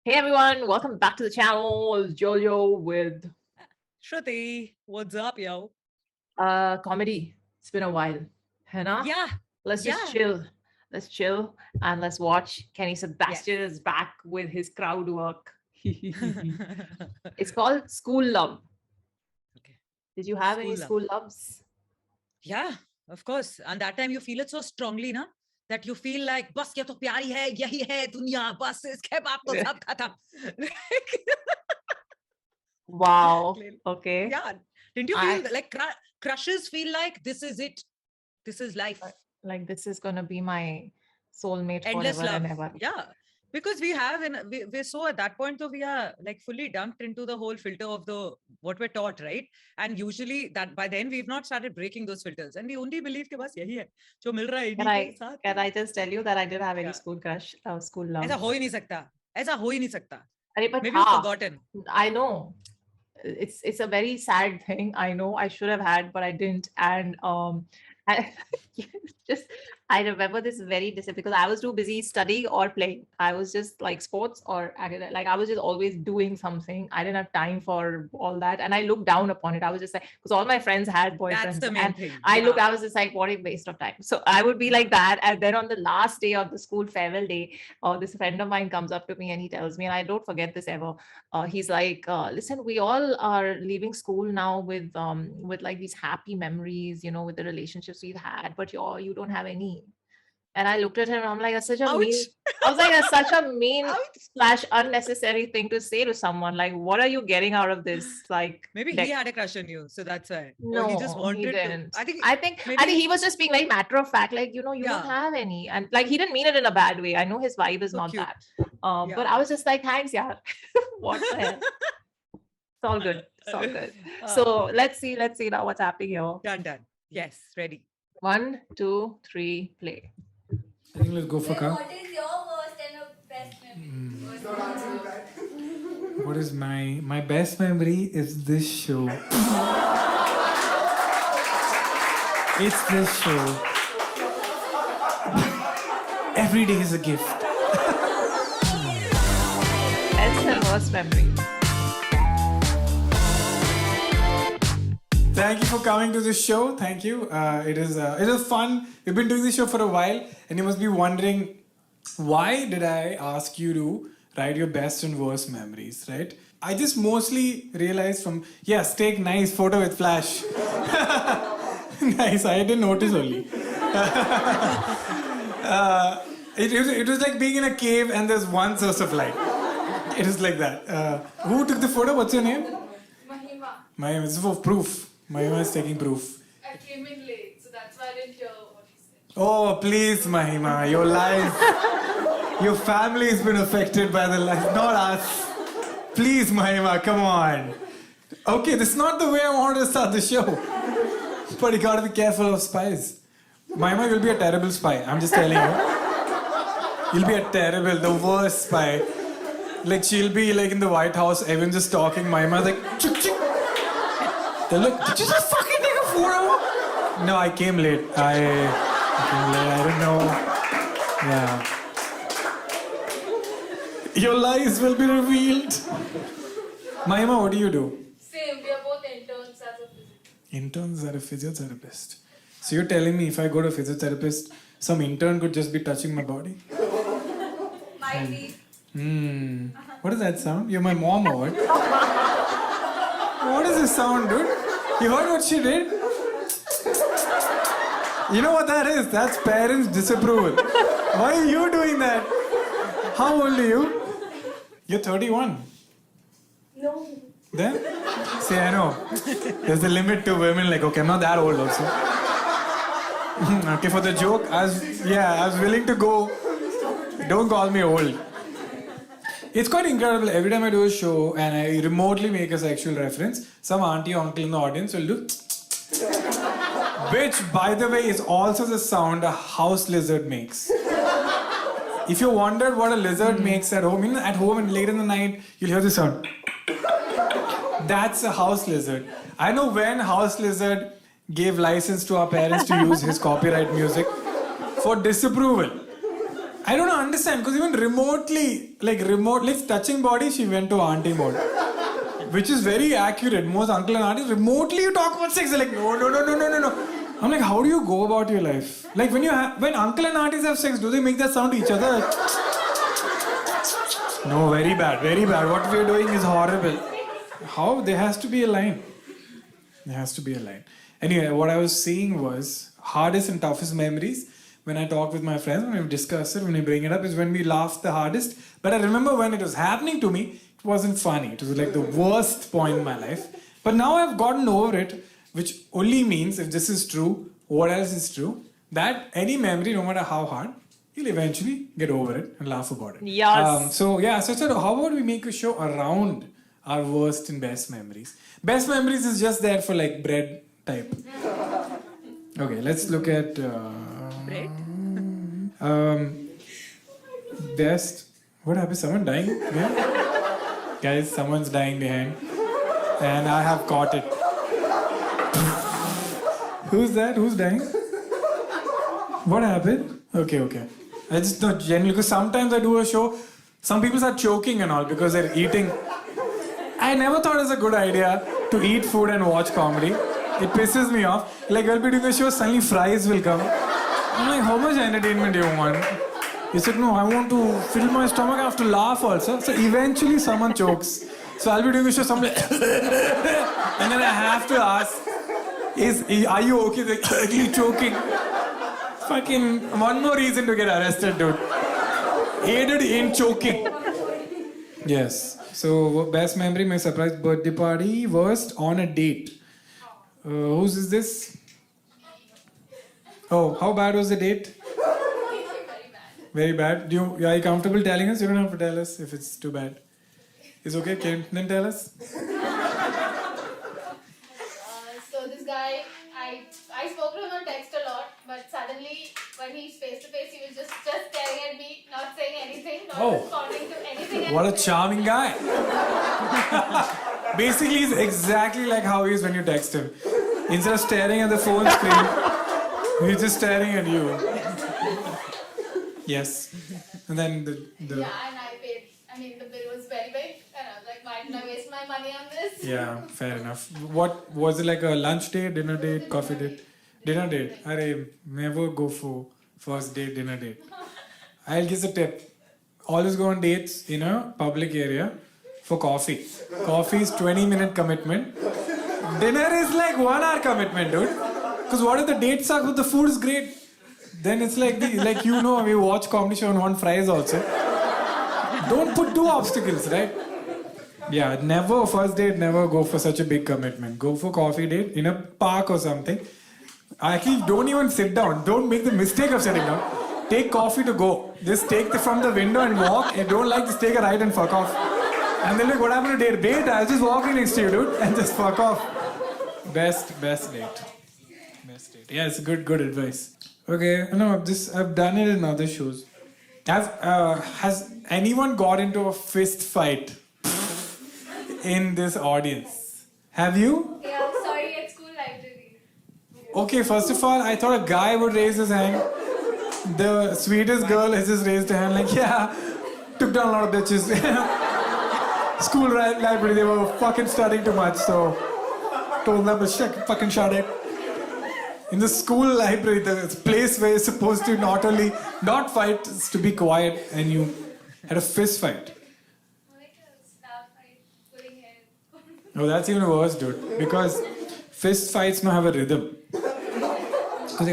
Hey everyone, welcome back to the channel. It's Jojo with Shruti, what's up, yo? comedy. It's been a while. Hannah, Yeah, let's just yeah. chill. Let's chill and let's watch. Kenny Yes. Sebastian is back with his crowd work. It's called School Love. Okay. Did you have any School love. school loves? Yeah, of course. And that time you feel it so strongly, na? That you feel like, bas ye to pyari hai, yahi hai dunya, bas iske baad to sab khatam. Wow. Clearly. Okay. Yeah. Didn't you I feel like crushes feel like this is it? This is life. like this is gonna be my soulmate Endless forever and love. ever. Yeah. Because we have, and we're so at that point, so we are like fully dunked into the whole filter of the what we're taught, right? And usually that by then we've not started breaking those filters, and we only believe कि बस यही है जो मिल रहा है Can इन्हीं के I साथ can I just tell you that I didn't have any क्या school crush, school ऐसा love? हो ही नहीं सकता ऐसा हो ही नहीं सकता अरे but maybe you've था. forgotten I know it's a very sad thing. I know I should have had, but I didn't. And I just I remember this very distinctly because I was too busy studying or playing. I was just like sports or like I was just always doing something. I didn't have time for all that, and I looked down upon it. I was just like because all my friends had that's boyfriends, the main and thing I yeah was just like, what a waste of time. So I would be like that, and then on the last day of the school farewell day, this friend of mine comes up to me and he tells me, and I don't forget this ever. He's like, listen, we all are leaving school now with like these happy memories, with the relationships we've had, but you don't have any. And I looked at him and I'm like, that's such a mean. ouch I was like, that's such a mean ouch slash unnecessary thing to say to someone. Like, what are you getting out of this? Like, maybe he deck? had a crush on you so that's why or he just No, he wanted to didn't. I think I think maybe he was just being very matter of fact, like, you don't yeah have any. And like he didn't mean it in a bad way. I know his vibe is so not cute that. But yeah I was just like, thanks, yeah. What the hell? It's all good. It's all good. uh, So let's see now what's happening here. done yes ready 1, 2, 3, play. I think let's go for car. What is your worst and a best memory? What is my best memory is this show. It's this show. Every day is a gift. That's the worst memory. Thank you for coming to this show. Thank you. It is fun. We've been doing this show for a while, and you must be wondering why did I ask you to write your best and worst memories, right? I just mostly realized from take nice photo with flash. Nice. I didn't notice only. It was like being in a cave and there's one source of light. It is like that. Who took the photo? What's your name? Mahima. Mahima. This is for proof. Mahima is taking proof. I came in late, so that's why I didn't hear what he said. Oh, please, Mahima. Your life, your family has been affected by the life, not us. Please, Mahima, come on. Okay, this is not the way I wanted to start the show. But you gotta be careful of spies. Mahima, you'll be a terrible spy. I'm just telling you. You'll be a terrible, the worst spy. Like, she'll be like in the White House, everyone's just talking. Mahima's like, chick, chick. They're like, did you just fucking take a photo? No, I came late. I came late. I don't know. Yeah. Your lies will be revealed. Mahima, what do you do? Same, we are both interns as a physics. Interns are a physiotherapist. So you're telling me if I go to a physiotherapist, some intern could just be touching my body? Might be. What does that sound? You're my mom or what? What does this sound, dude? You heard what she did? You know what that is? That's parents' disapproval. Why are you doing that? How old are you? You're 31. No. Then? See, I know. There's a limit to women like, okay, I'm not that old also. Okay, for the joke, I was willing to go. Don't call me old. It's quite incredible. Every time I do a show and I remotely make a sexual reference, some auntie or uncle in the audience will do which, by the way, is also the sound a house lizard makes. If you wondered what a lizard makes at home, at home and late in the night, you'll hear this sound. That's a house lizard. I know when house lizard gave license to our parents to use his copyright music for disapproval. I don't understand because even remotely touching body, she went to auntie mode, which is very accurate. Most uncle and aunties remotely you talk about sex, they're like no. I'm like, how do you go about your life? Like when uncle and aunties have sex, do they make that sound to each other? No, very bad. What we're doing is horrible. How? There has to be a line. Anyway, what I was saying was hardest and toughest memories. When I talk with my friends, when we discuss it, when we bring it up, is when we laugh the hardest. But I remember when it was happening to me, it wasn't funny. It was like the worst point in my life. But now I've gotten over it, which only means if this is true, what else is true? That any memory, no matter how hard, you'll eventually get over it and laugh about it. Yes. So how about we make a show around our worst and best memories? Best memories is just there for like bread type. Okay, let's look at Bread? Best. What happened? Someone dying? Yeah? Guys, someone's dying behind, and I have caught it. Who's that? Who's dying? What happened? Okay. I just know generally because sometimes I do a show, some people are choking and all because they're eating. I never thought it was a good idea to eat food and watch comedy. It pisses me off. Like I'll be doing a show, suddenly fries will come. I'm like, how much entertainment do you want? He said, no, I want to fill my stomach, I have to laugh also. So eventually someone chokes. So I'll be doing a show, someone and then I have to ask, are you okay? They're actually choking. Fucking one more reason to get arrested, dude. Aided in choking. Yes. So best memory, my surprise birthday party. Worst on a date. Whose is this? Oh, how bad was the date? Very bad. Are you comfortable telling us? You don't have to tell us if it's too bad. It's okay. Can then tell us. So this guy, I spoke to him on text a lot, but suddenly when he's face to face, he was just staring at me, not saying anything, not responding to anything. What a charming guy. Basically, he's exactly like how he is when you text him. Instead of staring at the phone screen, he's just staring at you. Yes. And then the Yeah, and I paid. I mean, the bill was very big, and I was like, why didn't I waste my money on this? Yeah, fair enough. What was it, like a lunch date, dinner date, coffee date? Dinner date. I never go for first date, dinner date. I'll give a tip. Always go on dates in a public area for coffee. Coffee is 20-minute commitment. Dinner is like 1 hour commitment, dude. Because what if the date sucks but the food is great? Then it's like we watch comedy show and want fries also. Don't put 2 obstacles, right? Yeah, never first date, never go for such a big commitment. Go for coffee date in a park or something. Actually, don't even sit down. Don't make the mistake of sitting down. Take coffee to go. Just take from the window and walk. If you don't like, just take a ride and fuck off. And then like, what happened to date? Date, I was just walking next to you, dude, and just fuck off. Best date. Yeah, it's good advice. Okay, no, I've done it in other shows. Has anyone got into a fist fight in this audience? Have you? Yeah, sorry, at school library. Okay, first of all, I thought a guy would raise his hand. The sweetest girl has just raised her hand like, yeah, took down a lot of bitches. School library, they were fucking studying too much, so told them to fucking shut it. In the school library, the place where you're supposed to not fight, is to be quiet, and you had a fist fight. Like a staff fight, pulling hair. Oh, that's even worse, dude. Because fist fights now have a rhythm. Because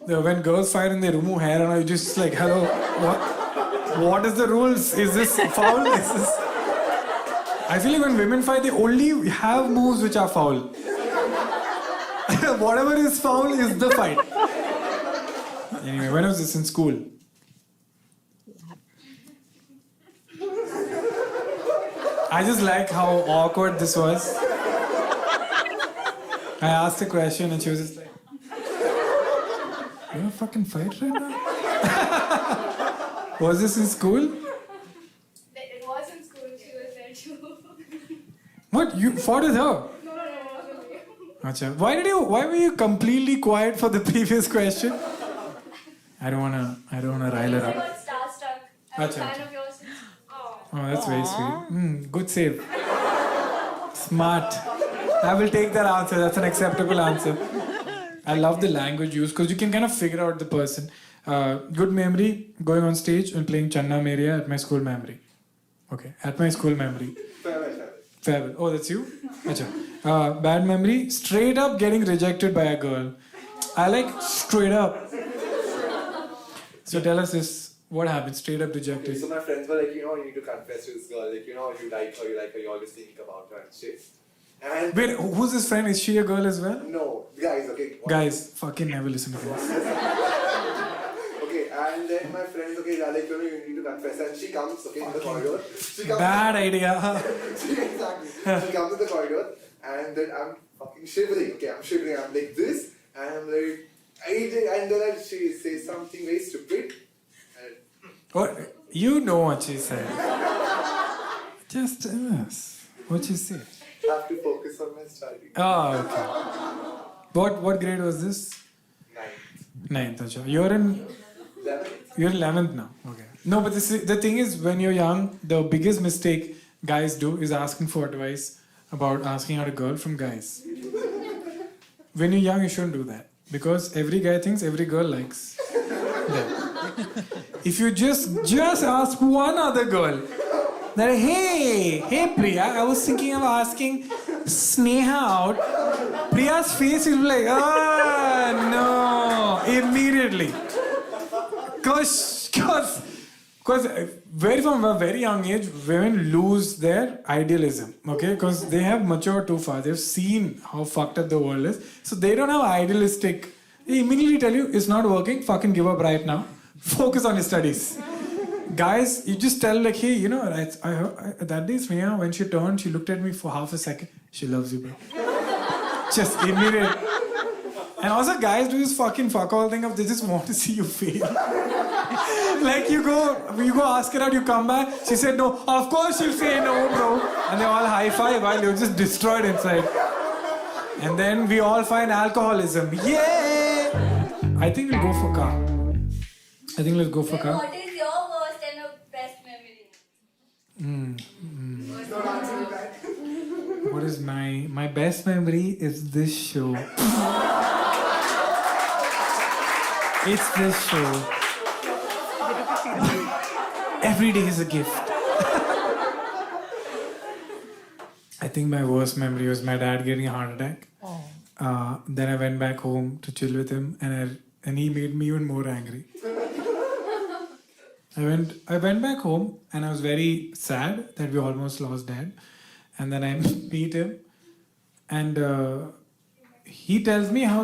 when girls fight and they remove hair, and you're just like, hello, what is the rules? Is this foul? I feel like when women fight, they only have moves which are foul. Whatever is foul is the fight. Anyway, when was this in school? I just like how awkward this was. I asked a question and she was just like, "You wanna fucking fight right now?" Was this in school? It was in school, she was there too. What? You fought with her? No, wasn't me. Achha. Why were you completely quiet for the previous question? I don't wanna rile her I up. got starstruck. I'm a Acha, fan acha. of yours. Oh. Oh, that's very Aw. sweet. Good save. Smart. I will take that answer. That's an acceptable answer. I love the language used because you can kind of figure out the person. Good memory, going on stage and playing Channa Meria at my school memory. Okay, at my school memory. Farewell. Oh, that's you? Acha. Bad memory, straight up getting rejected by a girl. I like straight up. So tell us this, what happened? Straight up rejected. So my friends were like, you need to confess to this girl, like, you like her, you always think about her and shit. And Wait, who's this friend? Is she a girl as well? no, guys, okay. Guys, fucking never listen to this. Okay, and then my friends, okay, they're like, you need to confess, and she comes, okay, in the corridor. She comes. Bad idea. Exactly. She comes in the corridor, and then I'm fucking shivering. Okay, I'm shivering. I'm like this, and I'm like, and then she says something very stupid. And What? You know what she said. Just tell us what she said. I have to focus on my study. Oh, okay. What grade was this? Ninth. Ninth. Acha. You're in 11th now. Okay. No, but the thing is, when you're young, the biggest mistake guys do is asking for advice about asking out a girl from guys. When you're young, you shouldn't do that because every guy thinks every girl likes them. If you just ask one other girl that, hey Priya, I was thinking of asking Sneha out. Priya's face will be like, no, immediately. Because from a very young age, women lose their idealism, okay? Because they have matured too far. They've seen how fucked up the world is. So they don't have idealistic. They immediately tell you, it's not working, fucking give up right now. Focus on your studies. Guys, you just tell like, hey, I heard, that day Sneha, when she turned, she looked at me for half a second. She loves you, bro. Just immediate. And also guys do this fucking fuck all thing of they just want to see you fail. Like you go ask her out, you come back, she said no, of course she'll say no, bro. And they all high five while you're just destroyed inside. And then we all find alcoholism. Yay! I think we'll go for car. I think let's go for Then car. what is your worst and a best memory? What is my best memory is this show. It's this show. Every day is a gift. I think my worst memory was my dad getting a heart attack. Then I went back home to chill with him, and he made me even more angry. I went back home and I was very sad that we almost lost dad. And then I meet him, and he tells me how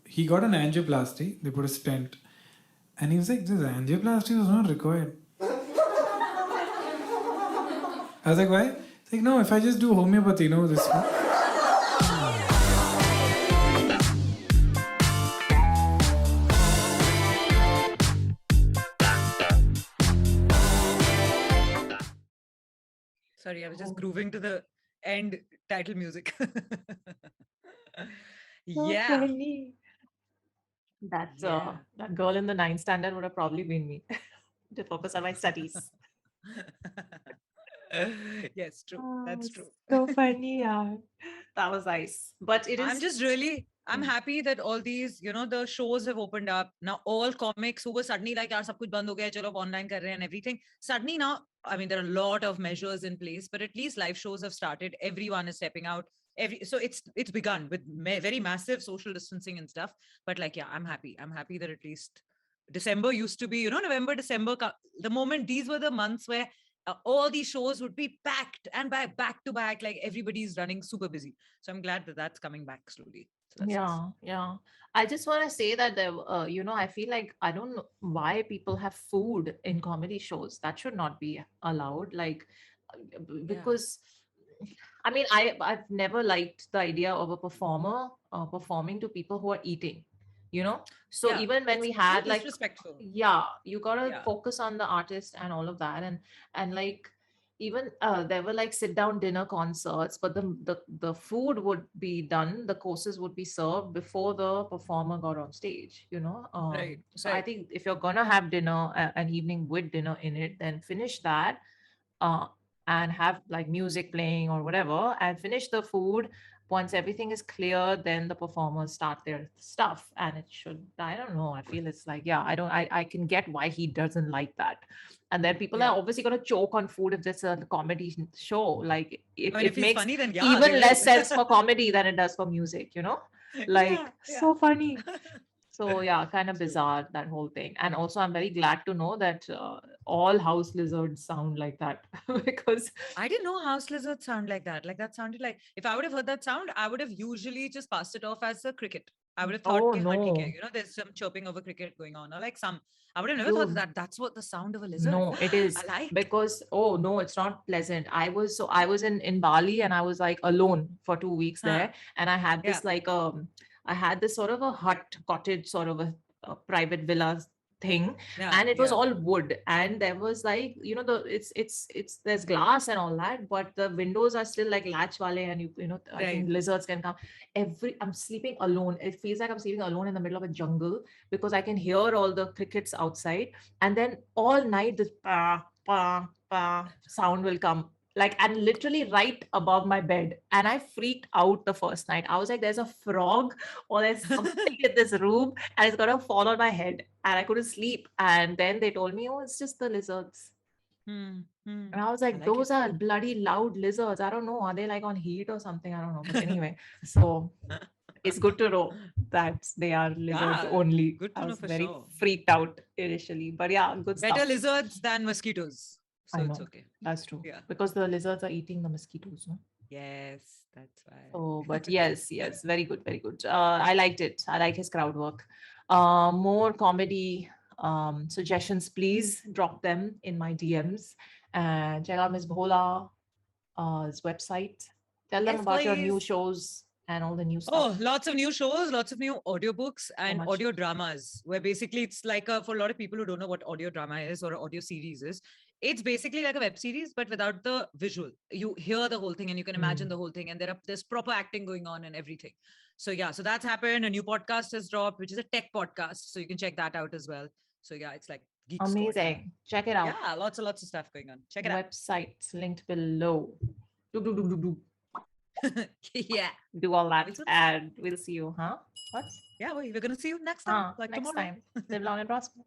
he got an angioplasty. They put a stent, and he was like, "This angioplasty was not required." I was like, "Why?" He's like, "No, if I just do homeopathy, this one." Sorry, I was just grooving to the end title music. Yeah. Funny. That Yeah. that girl in the 9th standard would have probably been me to focus on my studies. Yes, true. That's Oh, true. So funny, yeah. That was nice. But it I'm is just really, I'm Mm. happy that all these, the shows have opened up. Now all comics who were suddenly like, yaar, sab kuch band ho gaya, chalo ab online kar rahe hain and everything. Suddenly now, I mean, there are a lot of measures in place, but at least live shows have started. Everyone is stepping out. So it's begun with very massive social distancing and stuff. But like, yeah, I'm happy. I'm happy that at least December used to be, November, December, the moment these were the months where all these shows would be packed and back to back, like everybody's running super busy. So I'm glad that that's coming back slowly. So that's nice. yeah. I just want to say that there, I feel like I don't know why people have food in comedy shows. That should not be allowed. Like, because I mean, I've never liked the idea of a performer performing to people who are eating. So Yeah, even when it's we had so like disrespectful. yeah, you gotta Yeah. focus on the artist and all of that, and like even there were like sit down dinner concerts, but the food would be done, the courses would be served before the performer got on stage, you know. Right, So I right. think if you're gonna have dinner, an evening with dinner in it, then finish that, uh, and have like music playing or whatever, and finish the food. Once everything is clear, then the performers start their stuff, and it should. I don't know. I feel it's like, yeah, I don't. I can get why he doesn't like that. And then people Yeah. are obviously gonna choke on food if it's a comedy show. Like I mean, if it he's makes funny, then yeah, even they less will. sense for comedy than it does for music. You know, like Yeah, yeah. so funny. So yeah, kind of True. bizarre, that whole thing. And also, I'm very glad to know that all house lizards sound like that because I didn't know house lizards sound like that. Like that sounded like if I would have heard that sound, I would have usually just passed it off as a cricket. I would have thought, oh "Ke haan, theek hai," no, you know, there's some chirping of a cricket going on, or like some. I would have never thought dude. that that's what the sound of a lizard. No, it is I like. because oh no, it's not pleasant. I was in Bali and I was like alone for 2 weeks Huh. there, and I had Yeah. this like I had this sort of a hut cottage sort of a private villa thing, Yeah. and it was Yeah. all wood, and there was like, you know, the it's there's glass and all that, but the windows are still like latch wale, and you know, I think Right. lizards can come. I'm sleeping alone. It feels like I'm sleeping alone in the middle of a jungle because I can hear all the crickets outside, and then all night this pa pa pa sound will come, like, and literally right above my bed. And I freaked out the first night. I was like, there's a frog or there's something in this room and it's gonna fall on my head, and I couldn't sleep. And then they told me, oh, it's just the lizards. Hmm. Hmm. And I was I like, like it. those are bloody loud lizards. I don't know, are they like on heat or something? I don't know, but anyway. So it's good to know that they are lizards Yeah. only. Good I to know was for very sure. freaked out initially, but yeah, good Better stuff. lizards than mosquitoes. So I it's know, okay. that's true. Yeah. Because the lizards are eating the mosquitoes, no? Yes, that's why. Oh, but yes, yes, very good, very good. I liked it. I like his crowd work. More comedy suggestions, please drop them in my DMs. And check out Miss Bhola his website. Tell them Yes, about your new please. shows and all the new Oh, stuff. lots of new shows, lots of new audiobooks and much. audio dramas, where basically it's like a, for a lot of people who don't know what audio drama is or audio series is, it's basically like a web series, but without the visual. You hear the whole thing and you can imagine Mm. the whole thing, and there's proper acting going on and everything. So yeah, so that's happened. A new podcast has dropped, which is a tech podcast. So you can check that out as well. So yeah, it's like Geek Squad. Amazing. Check it out. Yeah, lots and lots of stuff going on. Check it out. Website linked below. Do Yeah. do all that, Which one? and we'll see you, huh? What? Yeah, well, we're gonna see you next time, like Next tomorrow. time. Live long and prosper.